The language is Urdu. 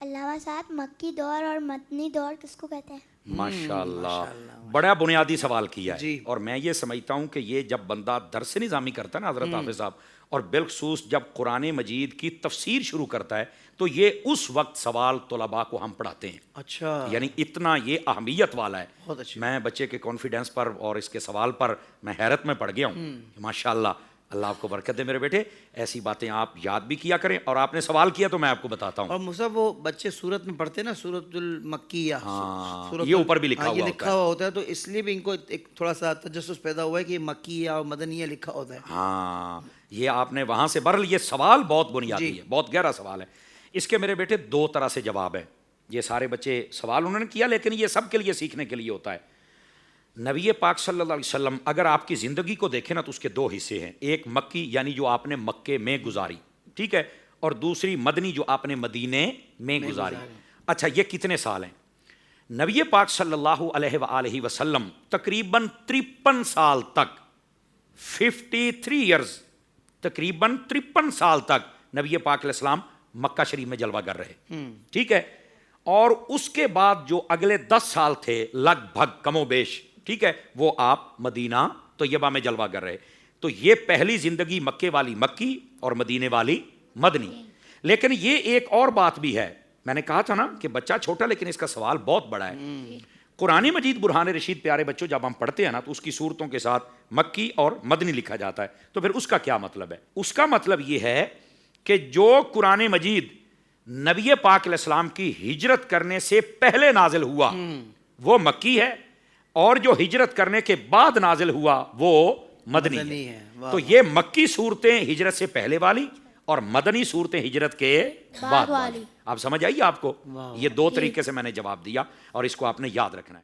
علامہ صاحب مکی دور اور مدنی دور کس کو کہتے ہیں؟ ماشاءاللہ بڑا بنیادی سوال کیا ہے جی۔ اور میں یہ سمجھتا ہوں کہ یہ جب بندہ درس نظامی کرتا ہے نا حضرت حافظ صاحب، اور بالخصوص جب قرآن مجید کی تفسیر شروع کرتا ہے تو یہ اس وقت سوال طلباء کو ہم پڑھاتے ہیں. اچھا، یعنی اتنا یہ اہمیت والا ہے. بہت اچھا. میں بچے کے کانفیڈنس پر اور اس کے سوال پر میں حیرت میں پڑ گیا ہوں. ماشاءاللہ، اللہ آپ کو برکت دے میرے بیٹے. ایسی باتیں آپ یاد بھی کیا کریں، اور آپ نے سوال کیا تو میں آپ کو بتاتا ہوں. اور مصعب وہ بچے سورت میں پڑھتے ہیں نا، سورت المکیہ، یہ اوپر بھی لکھا یہ ہوا لکھا ہوا ہوتا ہے، تو اس لیے بھی ان کو ایک تھوڑا سا تجسس پیدا ہوا ہے کہ یہ مکیہ اور مدنیہ لکھا ہوتا ہے. ہاں، یہ آپ نے وہاں سے بہرحال یہ سوال بہت بنیادی ہے، بہت گہرا سوال ہے. اس کے میرے بیٹے دو طرح سے جواب ہے. یہ سارے بچے سوال انہوں نے کیا، لیکن یہ سب کے لیے سیکھنے کے لیے ہوتا ہے. نبی پاک صلی اللہ علیہ وسلم اگر آپ کی زندگی کو دیکھیں نا تو اس کے دو حصے ہیں. ایک مکی یعنی جو آپ نے مکے میں گزاری، ٹھیک ہے، اور دوسری مدنی جو آپ نے مدینے میں گزاری. اچھا، یہ کتنے سال ہیں؟ نبی پاک صلی اللہ علیہ وآلہ وسلم تقریباً 53 سال تک، 53 ایئرز، تقریباً 53 سال تک نبی پاک علیہ السلام مکہ شریف میں جلوہ گر رہے، ٹھیک ہے. اور اس کے بعد جو اگلے 10 سال تھے لگ بھگ کم و بیش، ٹھیک ہے، وہ آپ مدینہ طیبہ میں جلوہ گر رہے. تو یہ پہلی زندگی مکے والی مکی اور مدینے والی مدنی. لیکن یہ ایک اور بات بھی ہے، میں نے کہا تھا نا کہ بچہ چھوٹا لیکن اس کا سوال بہت بڑا ہے. قرآن مجید برہان رشید پیارے بچوں جب ہم پڑھتے ہیں نا تو اس کی صورتوں کے ساتھ مکی اور مدنی لکھا جاتا ہے. تو پھر اس کا کیا مطلب ہے؟ اس کا مطلب یہ ہے کہ جو قرآن مجید نبی پاک علیہ السلام کی ہجرت کرنے سے پہلے نازل ہوا وہ مکی ہے، اور جو ہجرت کرنے کے بعد نازل ہوا وہ مدنی ہے. تو یہ مکی صورتیں ہجرت سے پہلے والی اور مدنی صورتیں ہجرت کے بعد والی. آپ سمجھ آئیے آپ کو؟ یہ دو طریقے سے میں نے جواب دیا اور اس کو آپ نے یاد رکھنا ہے.